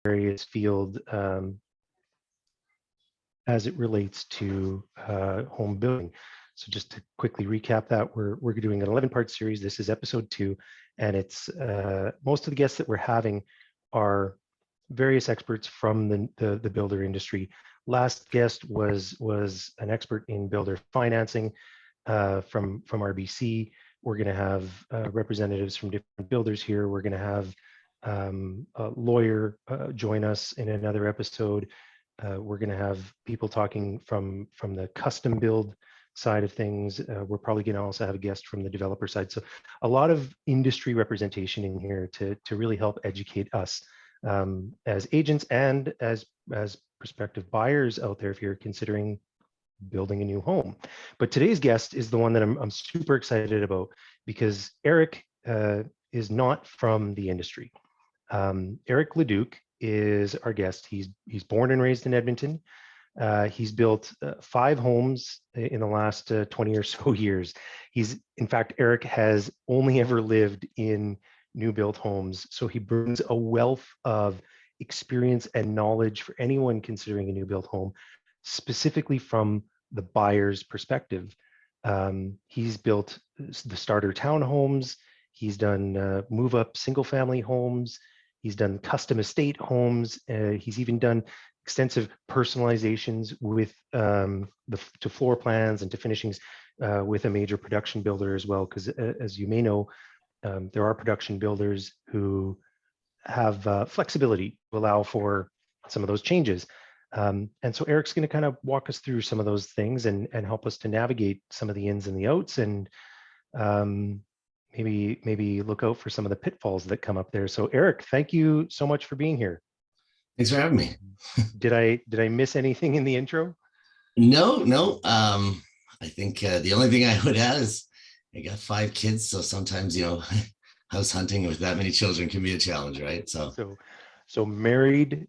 various field as it relates to home building. So just to quickly recap that, we're doing an 11-part series. This is episode 2, and it's most of the guests that we're having are various experts from the builder industry. Last guest was an expert in builder financing from RBC. We're going to have representatives from different builders here. We're going to have a lawyer join us in another episode. We're going to have people talking from the custom build side of things. We're probably going to also have a guest from the developer side. So a lot of industry representation in here to really help educate us as agents and as prospective buyers out there if you're considering building a new home. But today's guest is the one that I'm super excited about, because Eric is not from the industry. Eric Leduc is our guest. He's born and raised in Edmonton. He's built 5 homes in the last 20 or so years. In fact, Eric has only ever lived in new built homes. So he brings a wealth of experience and knowledge for anyone considering a new built home, specifically from the buyer's perspective. He's built the starter townhomes. He's done move up single family homes. He's done custom estate homes. He's even done extensive personalizations with to floor plans and to finishings with a major production builder as well. Because as you may know, there are production builders who have flexibility to allow for some of those changes. And so Eric's going to kind of walk us through some of those things and help us to navigate some of the ins and the outs, and maybe look out for some of the pitfalls that come up there. So Eric, thank you so much for being here. Thanks for having me. Did I miss anything in the intro? No. I think the only thing I would add is I got 5 kids, so sometimes house hunting with that many children can be a challenge, right? So married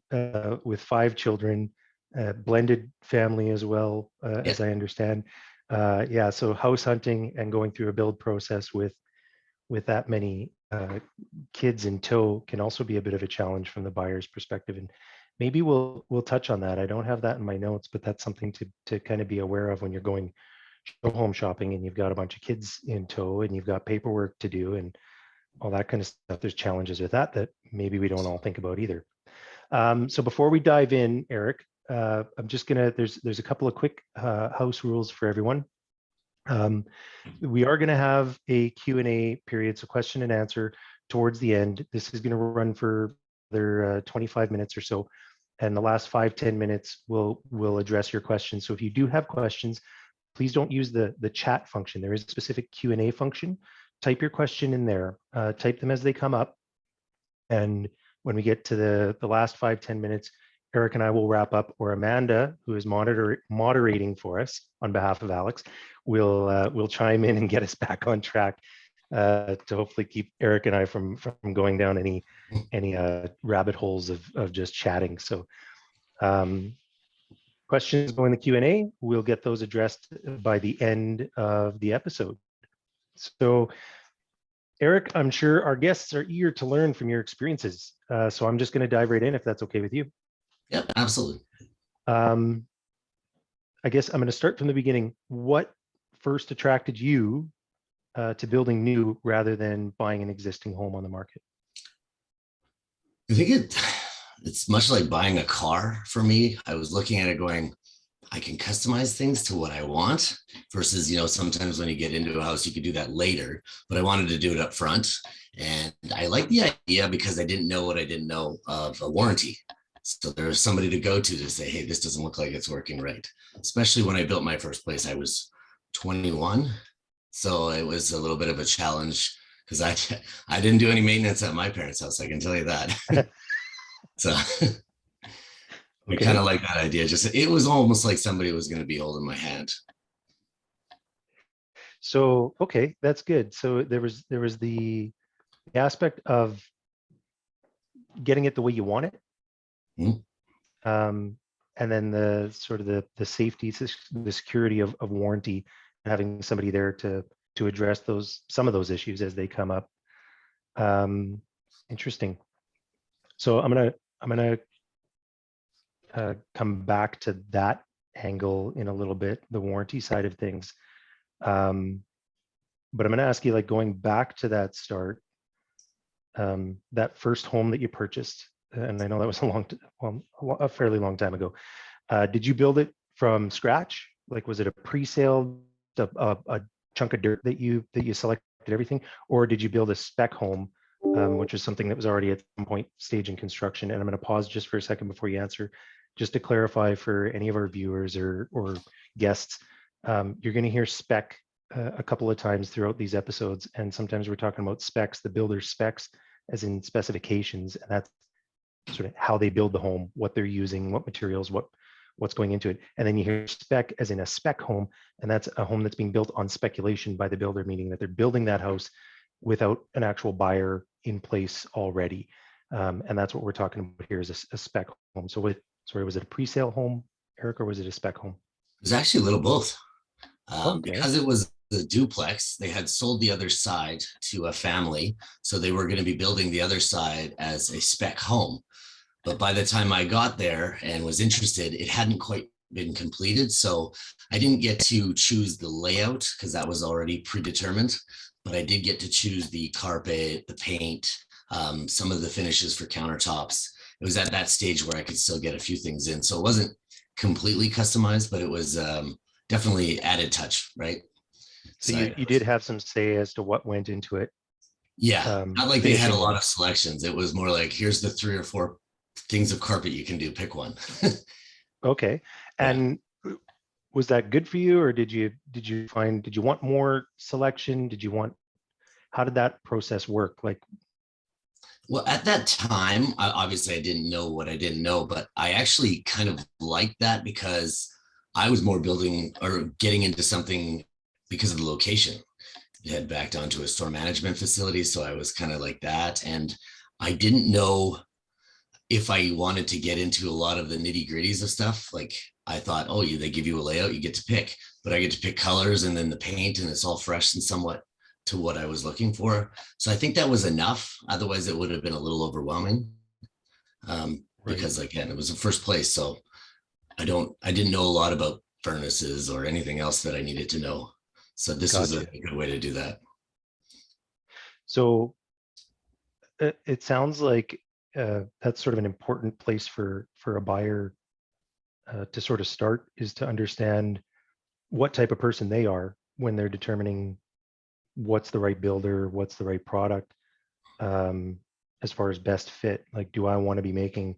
with 5 children, blended family as well, as I understand. So house hunting and going through a build process with that many kids in tow can also be a bit of a challenge from the buyer's perspective. And maybe we'll touch on that. I don't have that in my notes, but that's something to kind of be aware of when you're going home shopping and you've got a bunch of kids in tow and you've got paperwork to do and all that kind of stuff. There's challenges with that maybe we don't all think about either. So before we dive in, Eric, I'm just there's a couple of quick house rules for everyone. We are going to have a Q&A period, so question and answer towards the end. This is going to run for another 25 minutes or so, and the last 5-10 minutes we'll address your questions. So if you do have questions, please don't use the chat function. There is a specific Q&A function. Type your question in there, type them as they come up, and when we get to the last 5-10 minutes, Eric and I will wrap up, or Amanda, who is moderating for us on behalf of Alex, will chime in and get us back on track to hopefully keep Eric and I from going down any rabbit holes of just chatting. So questions go in the Q&A. We'll get those addressed by the end of the episode. So Eric, I'm sure our guests are eager to learn from your experiences. So I'm just going to dive right in if that's okay with you. Yep, absolutely. I guess I'm going to start from the beginning. What first attracted you to building new rather than buying an existing home on the market? I think it's much like buying a car for me. I was looking at it going, I can customize things to what I want versus, sometimes when you get into a house, you could do that later, but I wanted to do it up front. And I like the idea because I didn't know what I didn't know of a warranty. So there was somebody to go to say, hey, this doesn't look like it's working right. Especially when I built my first place, I was 21. So it was a little bit of a challenge because I didn't do any maintenance at my parents' house. I can tell you that. So we kind of like that idea. It was almost like somebody was going to be holding my hand. So, okay, that's good. So there was the aspect of getting it the way you want it. And then the sort of the safety, the security of warranty, having somebody there to address some of those issues as they come up. Interesting. So I'm I'm gonna come back to that angle in a little bit, the warranty side of things. But I'm gonna ask you, like, going back to that start, that first home that you purchased, and I know that was a fairly long time ago. Did you build it from scratch? Like, was it a pre-sale, a chunk of dirt that you selected everything, or did you build a spec home, which is something that was already at some point stage in construction? And I'm going to pause just for a second before you answer, just to clarify for any of our viewers or guests. You're going to hear spec a couple of times throughout these episodes, and sometimes we're talking about specs, the builder's specs, as in specifications, and that's sort of how they build the home, what they're using, what materials, what's going into it. And then you hear spec as in a spec home, and that's a home that's being built on speculation by the builder, meaning that they're building that house without an actual buyer in place already. And that's what we're talking about here, is a spec home. So was it a pre-sale home, Eric, or was it a spec home? It was actually a little both. Okay. Because it was the duplex, they had sold the other side to a family. So they were going to be building the other side as a spec home. But by the time I got there and was interested, it hadn't quite been completed. So I didn't get to choose the layout because that was already predetermined. But I did get to choose the carpet, the paint, some of the finishes for countertops. It was at that stage where I could still get a few things in. So it wasn't completely customized, but it was definitely added touch, right? So you did have some say as to what went into it. Yeah, not like they had a lot of selections. It was more like, here's the 3 or 4 things of carpet you can do, pick one. Okay. And was that good for you, or did you want more selection? How did that process work? Like, well, at that time, obviously I didn't know what I didn't know, but I actually kind of liked that because I was more building or getting into something because of the location. It had backed onto a store management facility. So I was kind of like that. And I didn't know if I wanted to get into a lot of the nitty gritties of stuff. Like, I thought, oh, they give you a layout, you get to pick, but I get to pick colors and then the paint, and it's all fresh and somewhat to what I was looking for. So I think that was enough. Otherwise it would have been a little overwhelming, because again, it was the first place. So I didn't know a lot about furnaces or anything else that I needed to know. So this was a good way to do that. So it sounds like that's sort of an important place for a buyer to sort of start, is to understand what type of person they are when they're determining what's the right builder, what's the right product, as far as best fit. Like, do I want to be making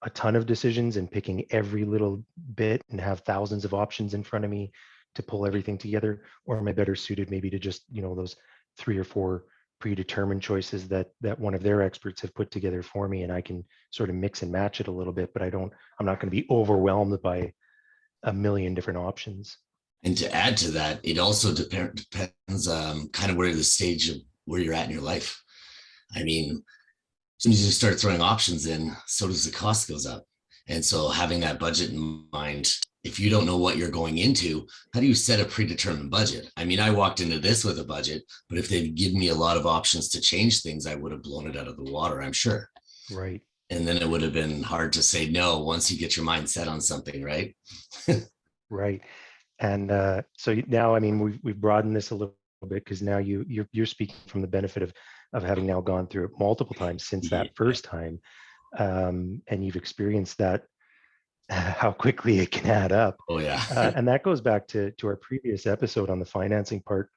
a ton of decisions and picking every little bit and have thousands of options in front of me to pull everything together? Or am I better suited maybe to just, those 3 or 4 predetermined choices that one of their experts have put together for me, and I can sort of mix and match it a little bit, but I'm not going to be overwhelmed by a million different options. And to add to that, it also depends kind of where the stage of where you're at in your life. I mean, as soon as you start throwing options in, so does the cost goes up. And so having that budget in mind, if you don't know what you're going into, how do you set a predetermined budget? I mean, I walked into this with a budget, but if they'd given me a lot of options to change things, I would have blown it out of the water, I'm sure. Right. And then it would have been hard to say no once you get your mind set on something, right? Right. And so now, I mean, we've broadened this a little bit, because now you're speaking from the benefit of having now gone through it multiple times since that first time, and you've experienced that, how quickly it can add up. Oh yeah. And that goes back to our previous episode on the financing part,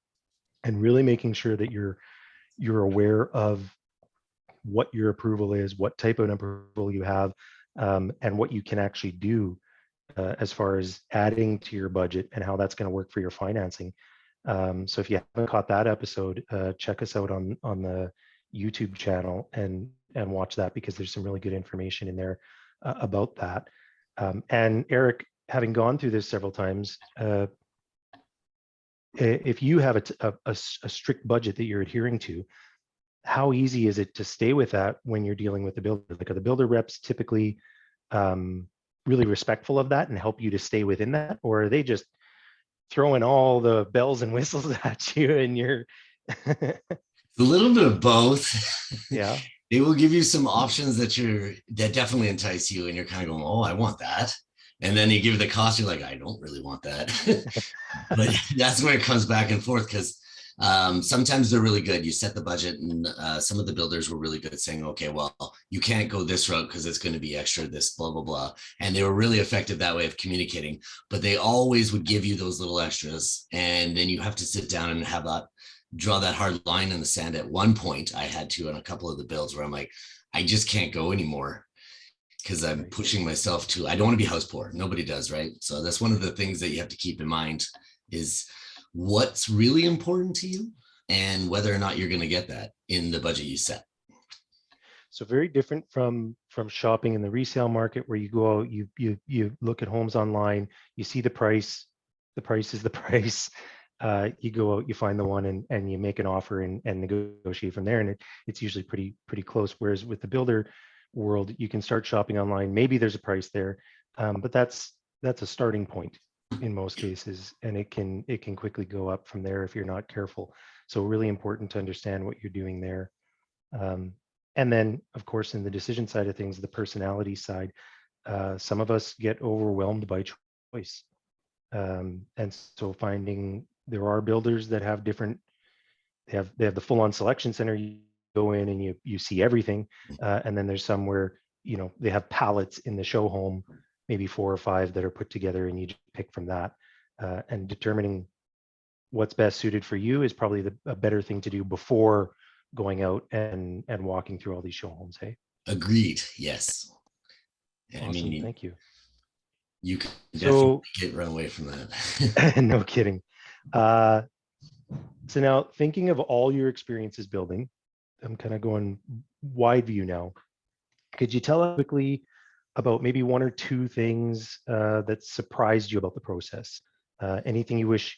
and really making sure that you're aware of what your approval is, what type of approval you have, and what you can actually do as far as adding to your budget and how that's going to work for your financing. So if you haven't caught that episode, check us out on the YouTube channel and watch that, because there's some really good information in there about that. And Eric, having gone through this several times, if you have a strict budget that you're adhering to, how easy is it to stay with that when you're dealing with the builder? Like, are the builder reps typically really respectful of that and help you to stay within that, or are they just throwing all the bells and whistles at you and you're a little bit of both? Yeah. They will give you some options that definitely entice you, and you're kind of going, oh, I want that. And then you give you the cost, you're like, I don't really want that. But that's where it comes back and forth, because sometimes they're really good. You set the budget, and some of the builders were really good at saying, okay, well, you can't go this route because it's going to be extra, this, blah, blah, blah. And they were really effective that way of communicating, but they always would give you those little extras. And then you have to sit down and have that, draw that hard line in the sand. At one point, I had to on a couple of the builds where I'm like, I just can't go anymore, because I'm pushing myself to, I don't want to be house poor. Nobody does, right? So that's one of the things that you have to keep in mind is what's really important to you and whether or not you're going to get that in the budget you set. So very different from shopping in the resale market, where you go out, you look at homes online, you see the price is the price. You go out, you find the one, and you make an offer and negotiate from there. And it's usually pretty close. Whereas with the builder world, you can start shopping online. Maybe there's a price there, but that's a starting point in most cases, and it can quickly go up from there if you're not careful. So really important to understand what you're doing there. And then, of course, in the decision side of things, the personality side, some of us get overwhelmed by choice. And so finding, there are builders that have different, they have the full-on selection center. You go in and you see everything. And then there's some where, they have pallets in the show home, maybe 4 or 5 that are put together, and you just pick from that. And determining what's best suited for you is probably a better thing to do before going out and walking through all these show homes. Hey, Agreed. Yes. awesome. I mean, Thank you. You can definitely get run away from that. No kidding. So now, thinking of all your experiences building, I'm kind of going wide view now. Could you tell us quickly about maybe 1 or 2 things that surprised you about the process? Anything you wish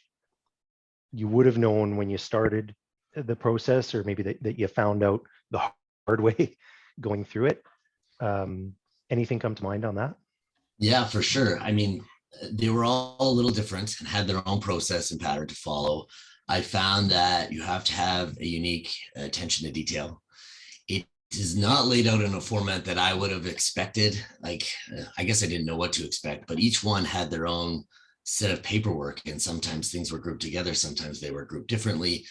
you would have known when you started the process, or maybe that you found out the hard way going through it? Anything come to mind on that? Yeah, for sure. I mean, they were all a little different and had their own process and pattern to follow. I found that you have to have a unique attention to detail. It is not laid out in a format that I would have expected. Like, I guess I didn't know what to expect, but each one had their own set of paperwork, and sometimes things were grouped together, sometimes they were grouped differently.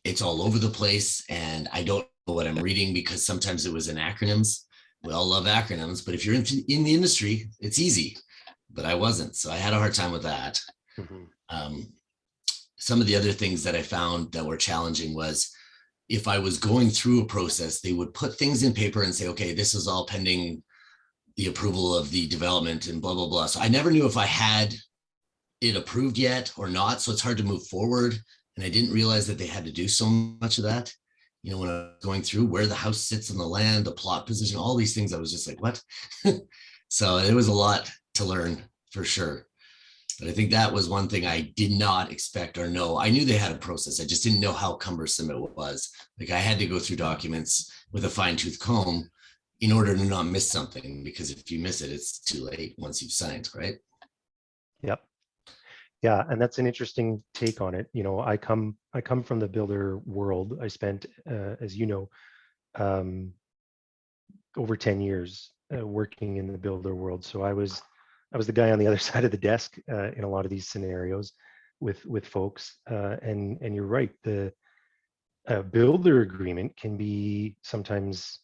It's all over the place, and I don't know what I'm reading because sometimes it was in acronyms. We all love acronyms, but if you're in the industry, it's easy, but I wasn't. So I had a hard time with that. Mm-hmm. Some of the other things that I found that were challenging was if I was going through a process, they would put things in paper and say, okay, this is all pending the approval of the development and blah, blah, blah. So I never knew if I had it approved yet or not. So it's hard to move forward. And I didn't realize that they had to do so much of that. When I was going through where the house sits on the land, the plot position, all these things, I was just like, what? So it was a lot to learn for sure. But I think that was one thing I did not expect or know. I knew they had a process. I just didn't know how cumbersome it was. Like, I had to go through documents with a fine-tooth comb in order to not miss something, because if you miss it, it's too late once you've signed, right? Yep. Yeah, and that's an interesting take on it. I come from the builder world. I spent, as you know, over 10 years working in the builder world. So I was the guy on the other side of the desk in a lot of these scenarios with folks. And you're right, the builder agreement can be sometimes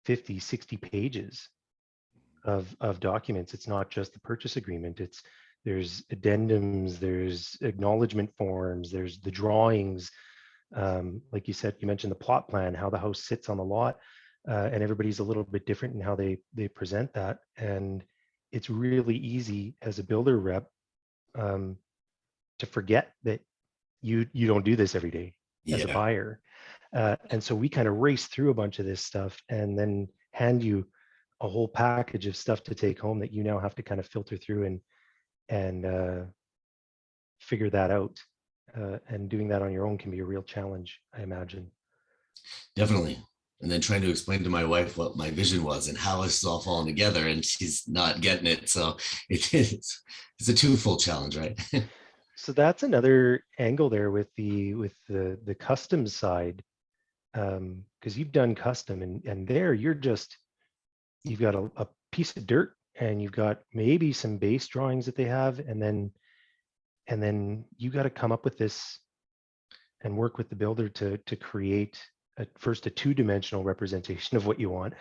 50, 60 pages of documents. It's not just the purchase agreement. There's addendums, there's acknowledgement forms, there's the drawings. Like you said, you mentioned the plot plan, how the house sits on the lot, and everybody's a little bit different in how they present that. And it's really easy as a builder rep to forget that you don't do this every day as a buyer. And so we kind of race through a bunch of this stuff and then hand you a whole package of stuff to take home that you now have to kind of filter through and figure that out. And doing that on your own can be a real challenge, I imagine. Definitely. And then trying to explain to my wife what my vision was and how this is all falling together, and she's not getting it. So it's a twofold challenge, right? So that's another angle there with the custom side. because you've done custom, and there you've got a piece of dirt, and you've got maybe some base drawings that they have, and then you got to come up with this and work with the builder to create first a two-dimensional representation of what you want,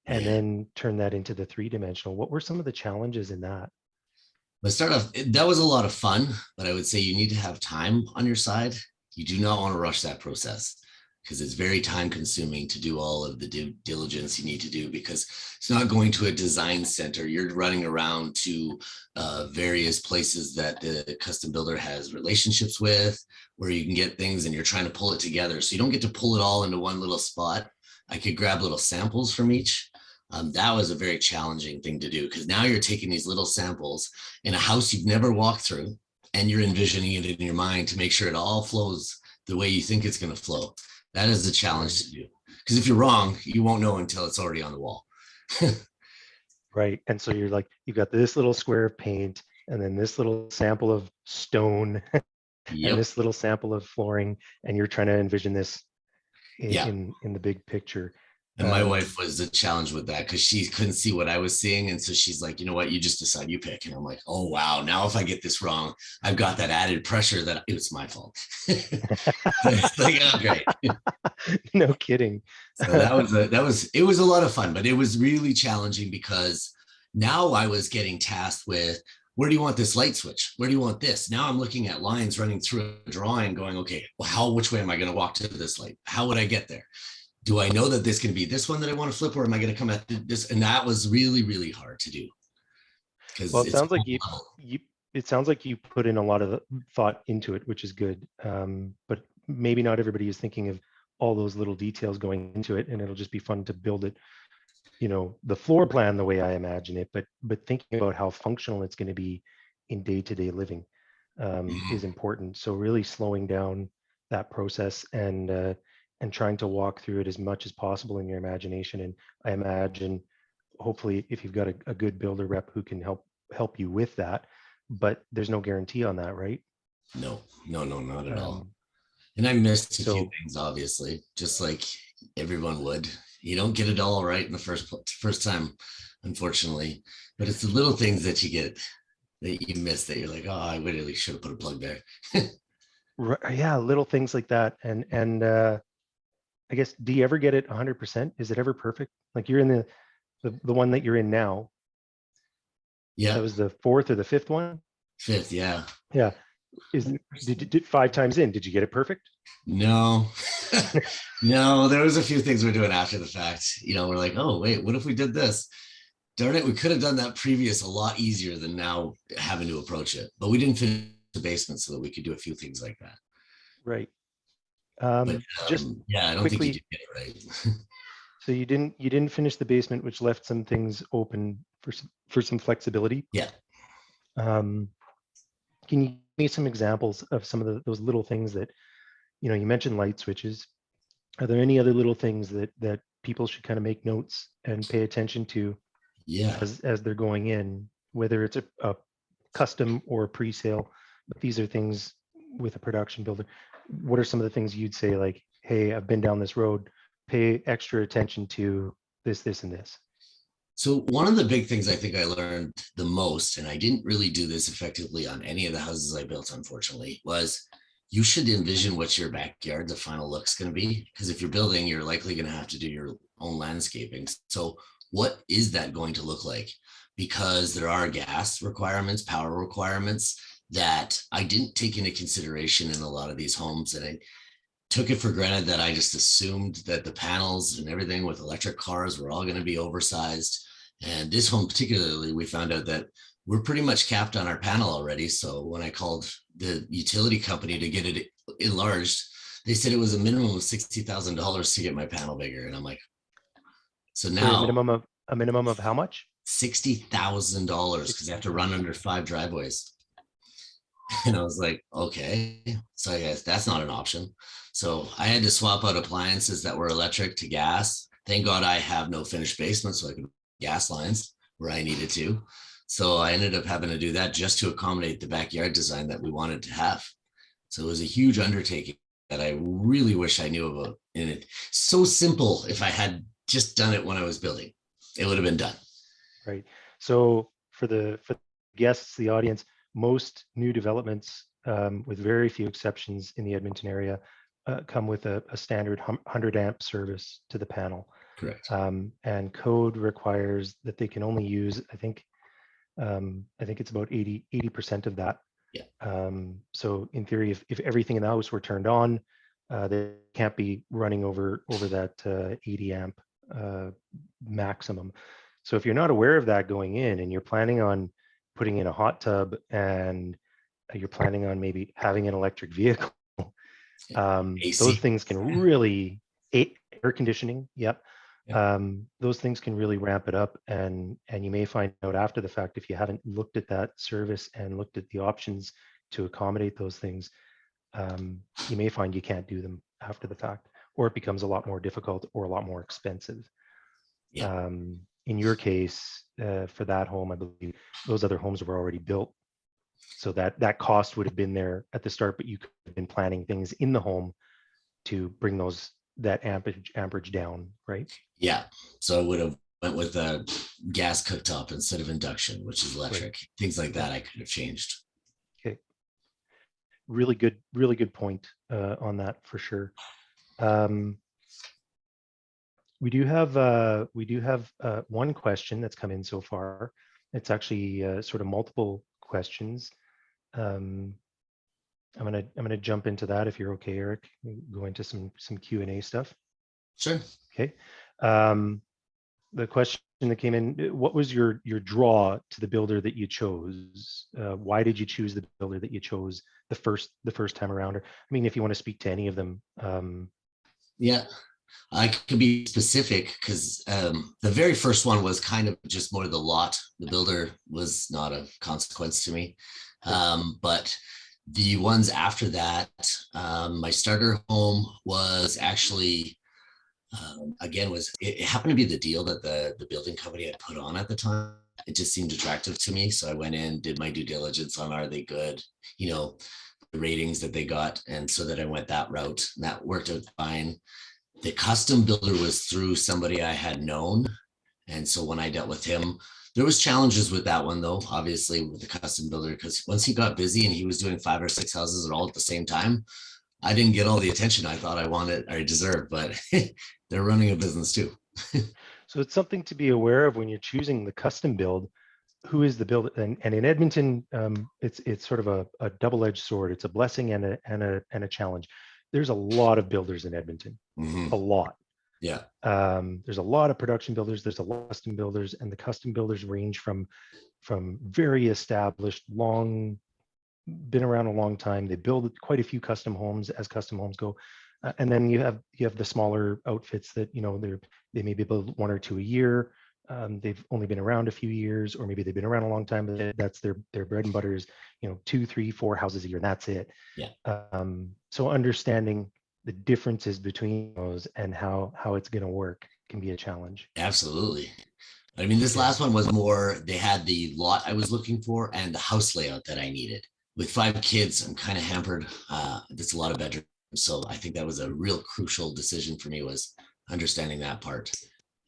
and Yeah. then turn that into the three-dimensional. What were some of the challenges in that? Let's start off. That was a lot of fun, but I would say you need to have time on your side. You do not want to rush that process because it's very time consuming to do all of the due diligence you need to do, because it's not going to a design center. You're running around to various places that the custom builder has relationships with, where you can get things, and you're trying to pull it together. So you don't get to pull it all into one little spot. I could grab little samples from each. That was a very challenging thing to do, because now you're taking these little samples in a house you've never walked through, and you're envisioning it in your mind to make sure it all flows the way you think it's going to flow. That is the challenge to do, because if you're wrong, you won't know until it's already on the wall. Right. And so you've got this little square of paint, and then this little sample of stone, and Yep. this little sample of flooring, and you're trying to envision this Yeah. in the big picture. And my wife was a challenge with that, because she couldn't see what I was seeing. And so she's like, you know what, you just decide, you pick. And I'm like, oh, wow. Now, if I get this wrong, I've got that added pressure that it was my fault. It's like, oh, great. No kidding. So it was a lot of fun, but it was really challenging, because now I was getting tasked with, where do you want this light switch? Where do you want this? Now I'm looking at lines running through a drawing going, okay, well, which way am I going to walk to this light? How would I get there? Do I know that this can be this one that I want to flip, or am I going to come at this? And that was really, really hard to do. Well, it sounds like you put in a lot of thought into it, which is good. But maybe not everybody is thinking of all those little details going into it, and it'll just be fun to build it, the floor plan the way I imagine it, but thinking about how functional it's going to be in day-to-day living is important. So really slowing down that process and trying to walk through it as much as possible in your imagination. And I imagine, hopefully, if you've got a good builder rep who can help you with that, but there's no guarantee on that, right? No, not at all. And I missed a so- few things, obviously, just like everyone would. You don't get it all right in the first time, unfortunately. But it's the little things that you get that you miss, that you're like, oh, I really should have put a plug there. Yeah, little things like that. And I guess, do you ever get it 100%? Is it ever perfect? Like, you're in the one that you're in now. Yeah. That was the fourth or the fifth one? Fifth, yeah. Yeah. Did 5 times in, did you get it perfect? No. No, there was a few things we're doing after the fact. We're like, oh, wait, what if we did this? Darn it, we could have done that previous a lot easier than now having to approach it. But we didn't finish the basement so that we could do a few things like that. Right. I don't quickly, think you did get it right. So you didn't finish the basement, which left some things open for some flexibility. Yeah. Can you give me some examples of some of those little things that, you mentioned light switches. Are there any other little things that people should kind of make notes and pay attention to as they're going in, whether it's a custom or a pre-sale? But these are things with a production builder. What are some of the things you'd say, like, hey, I've been down this road, pay extra attention to this, and this? So one of the big things I think I learned the most, and I didn't really do this effectively on any of the houses I built, unfortunately, was you should envision what your backyard, the final look's going to be. Because if you're building, you're likely going to have to do your own landscaping. So what is that going to look like? Because there are gas requirements, power requirements that I didn't take into consideration in a lot of these homes. And I took it for granted that I just assumed that the panels and everything with electric cars were all going to be oversized. And this home particularly, we found out that we're pretty much capped on our panel already. So when I called the utility company to get it enlarged, they said it was a minimum of $60,000 to get my panel bigger. And I'm like, so now a minimum of how much? $60,000, because they have to run under 5 driveways. And I was like, okay, so I guess that's not an option. So I had to swap out appliances that were electric to gas. Thank God I have no finished basement, so I could gas lines where I needed to. So I ended up having to do that just to accommodate the backyard design that we wanted to have. So it was a huge undertaking, that I really wish I knew about. And it's so simple. If I had just done it when I was building, it would have been done. Right. So for the guests, the audience, most new developments, with very few exceptions in the Edmonton area, come with a standard 100 amp service to the panel. Correct. And code requires that they can only use, I think it's about 80% of that. Yeah. So in theory, if everything in the house were turned on, they can't be running over that 80 amp maximum. So if you're not aware of that going in, and you're planning on putting in a hot tub, and you're planning on maybe having an electric vehicle, AC. those things can really, air conditioning, yep. Yeah. Those things can really ramp it up, and you may find out after the fact, if you haven't looked at that service and looked at the options to accommodate those things, you may find you can't do them after the fact, or it becomes a lot more difficult or a lot more expensive. Yeah. In your case, for that home, I believe those other homes were already built, so that cost would have been there at the start, but you could have been planning things in the home to bring that amperage down, right? Yeah. So I would have went with a gas cooktop instead of induction, which is electric. Right. Things like that I could have changed. Okay. Really good point on that for sure. We do have one question that's come in so far. It's actually sort of multiple questions. I'm gonna jump into that if you're okay, Eric. Go into some Q&A stuff. Sure. Okay. The question that came in: what was your draw to the builder that you chose? Why did you choose the builder that you chose the first time around? Or, I mean, if you want to speak to any of them. Yeah. I could be specific because the very first one was kind of just more the lot. The builder was not of consequence to me. But the ones after that, my starter home was actually, again, it happened to be the deal that the building company had put on at the time. It just seemed attractive to me. So I went in, did my due diligence on, are they good? You know, the ratings that they got. And so that I went that route, and that worked out fine. The custom builder was through somebody I had known. And so when I dealt with him, there was challenges with that one though, obviously with the custom builder, because once he got busy and he was doing 5 or 6 houses all at the same time, I didn't get all the attention I thought I deserved, but they're running a business too. So it's something to be aware of when you're choosing the custom build. Who is the builder? And in Edmonton, it's sort of a double-edged sword. It's a blessing and a challenge. There's a lot of builders in Edmonton, a lot. Yeah. There's a lot of production builders. There's a lot of custom builders, and the custom builders range from very established, been around a long time. They build quite a few custom homes as custom homes go, and then you have the smaller outfits that they may be build 1 or 2 a year. They've only been around a few years, or maybe they've been around a long time, but that's their bread and butter is 2, 3, 4 houses a year, and that's it. Yeah. So understanding the differences between those and how it's going to work can be a challenge. Absolutely. I mean, this last one was more, they had the lot I was looking for and the house layout that I needed. With 5 kids, I'm kind of hampered. There's a lot of bedrooms. So I think that was a real crucial decision for me, was understanding that part.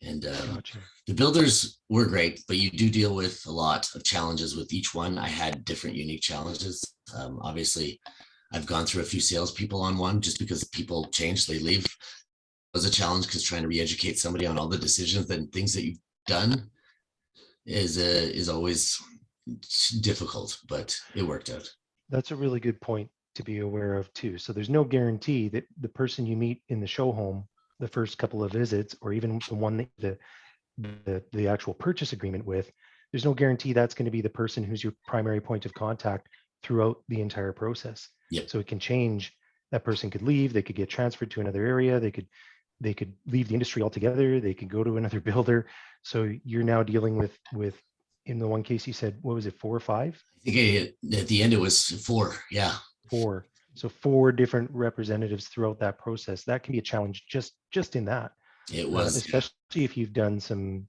And Gotcha. The builders were great, but you do deal with a lot of challenges with each one. I had different unique challenges. Obviously, I've gone through a few salespeople on one just because people change, they leave. It was a challenge because trying to re-educate somebody on all the decisions and things that you've done is always difficult, but it worked out. That's a really good point to be aware of too. So there's no guarantee that the person you meet in the show home the first couple of visits, or even the one that the actual purchase agreement with, there's no guarantee that's going to be the person who's your primary point of contact throughout the entire process. Yep. So it can change. That person could leave, they could get transferred to another area, they could leave the industry altogether, they could go to another builder. So you're now dealing with in the one case you said, what was it, 4 or 5? I think at the end it was 4. Yeah. 4. So 4 different representatives throughout that process. That can be a challenge just in that. It was, especially if you've done some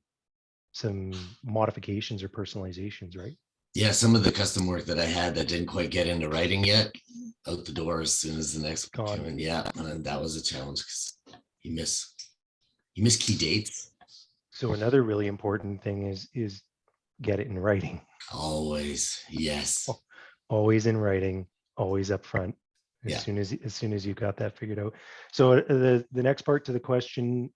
modifications or personalizations, right? Yeah, some of the custom work that I had that didn't quite get into writing yet, out the door as soon as the next one came Gone. in. Yeah, and that was a challenge because you miss key dates. So another really important thing is get it in writing. Always, yes. Always in writing, always up front. As Yeah. soon as you got that figured out. So the next part to the question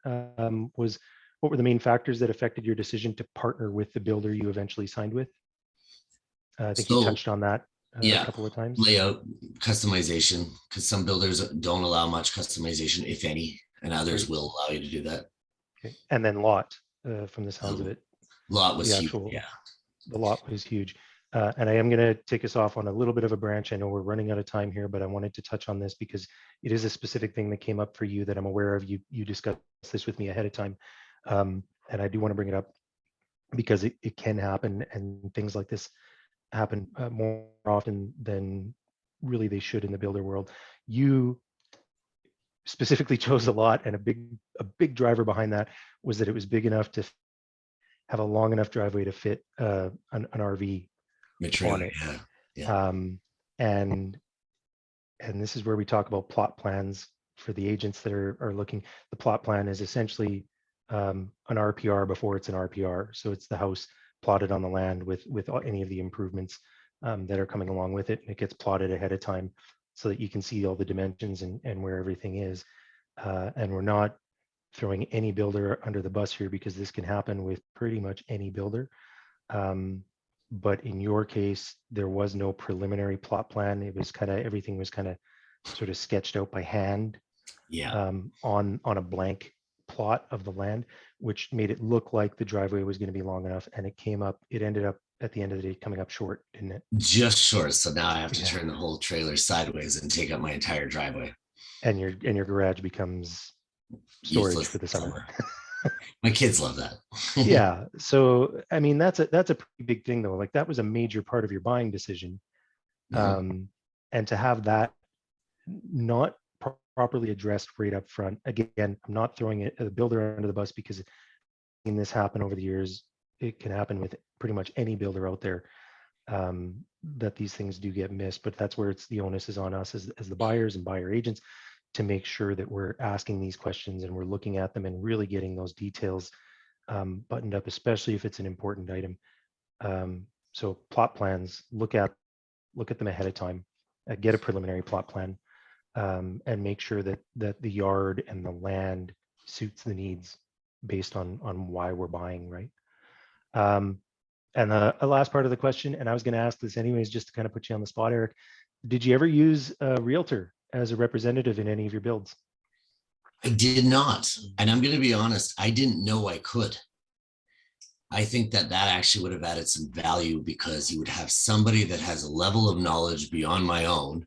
was, what were the main factors that affected your decision to partner with the builder you eventually signed with? I think you So touched on that a yeah, couple of times. layout customization, because some builders don't allow much customization, if any, and others Right. will allow you to do that. Okay. And then lot, from the sounds of The it, lot was the huge. actual Yeah. the lot was huge. And I am going to take us off on a little bit of a branch. I know we're running out of time here, but I wanted to touch on this because it is a specific thing that came up for you that I'm aware of. You discussed this with me ahead of time. And I do want to bring it up because it can happen, and things like this happen more often than really they should in the builder world. You specifically chose a lot, and a big driver behind that was that it was big enough to have a long enough driveway to fit an RV on Trailer. it. Yeah. Yeah. And this is where we talk about plot plans for the agents that are looking. The plot plan is essentially an RPR before it's an RPR. So it's the house plotted on the land with any of the improvements that are coming along with it, and it gets plotted ahead of time so that you can see all the dimensions and where everything is. And we're not throwing any builder under the bus here because this can happen with pretty much any builder. But in your case, there was no preliminary plot plan. It was everything was sort of sketched out by hand Yeah. on a blank plot of the land, which made it look like the driveway was going to be long enough. And it ended up at the end of the day coming up short, didn't it? Just short. So now I have to Yeah. turn the whole trailer sideways and take up my entire driveway. And your garage becomes storage Useless for the summer. My kids love that. Yeah. So I mean, that's a pretty big thing though. Like that was a major part of your buying decision. And to have that not properly addressed right up front. Again, I'm not throwing the builder under the bus because I've seen this happen over the years. It can happen with pretty much any builder out there, that these things do get missed. But that's where the onus is on us as the buyers and buyer agents to make sure that we're asking these questions and we're looking at them and really getting those details buttoned up, especially if it's an important item. So plot plans, look at them ahead of time, get a preliminary plot plan, and make sure that the yard and the land suits the needs based on why we're buying, right? And the last part of the question, and I was going to ask this anyways, just to kind of put you on the spot, Eric, did you ever use a realtor as a representative in any of your builds? I did not. And I'm going to be honest, I didn't know I could. I think that actually would have added some value because you would have somebody that has a level of knowledge beyond my own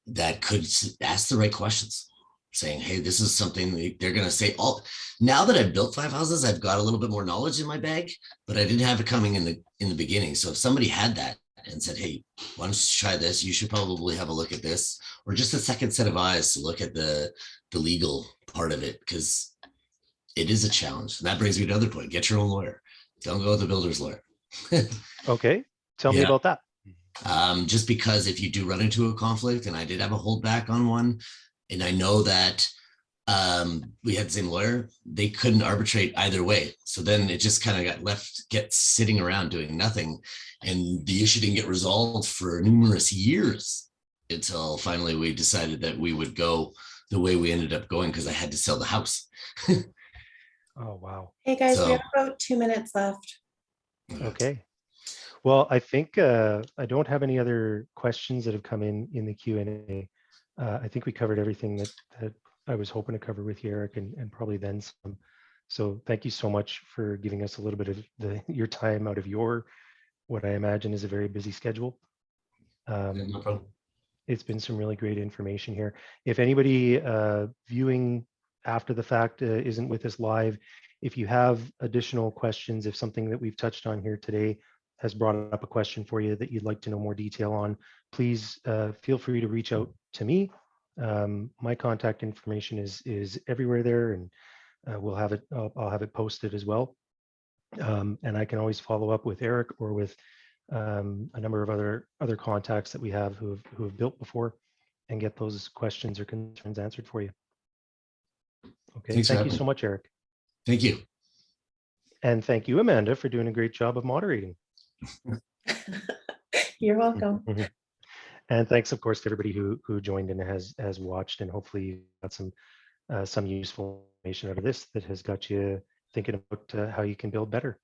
that could ask the right questions, saying, hey, this is something they're going to say. Now that I've built 5 houses, I've got a little bit more knowledge in my bag, but I didn't have it coming in the beginning. So if somebody had that and said, hey, why don't you try this? You should probably have a look at this, or just a second set of eyes to look at the legal part of it, because it is a challenge. And that brings me to another point. Get your own lawyer. Don't go with the builder's lawyer. Okay. Tell me about that. Just because if you do run into a conflict, and I did have a holdback on one, and I know that we had the same lawyer, they couldn't arbitrate either way. So then it just kind of get sitting around doing nothing. And the issue didn't get resolved for numerous years until finally we decided that we would go the way we ended up going, because I had to sell the house. Oh, wow. Hey guys, we have about 2 minutes left. Okay. Well, I think I don't have any other questions that have come in the Q&A. I think we covered everything that I was hoping to cover with you, Eric, and probably then some. So thank you so much for giving us a little bit of your time out of what I imagine is a very busy schedule. No problem. It's been some really great information here. If anybody viewing after the fact isn't with us live, if you have additional questions, if something that we've touched on here today has brought up a question for you that you'd like to know more detail on, please feel free to reach out to me. My contact information is everywhere there, and we'll have it. I'll have it posted as well. And I can always follow up with Eric or with a number of other contacts that we have who have built before, and get those questions or concerns answered for you. Okay, Thanks for thank you having so me. much, Eric. Thank you. And thank you, Amanda, for doing a great job of moderating. You're welcome. Mhm. And thanks, of course, to everybody who joined and has watched, and hopefully you got some useful information out of this that has got you thinking about how you can build better.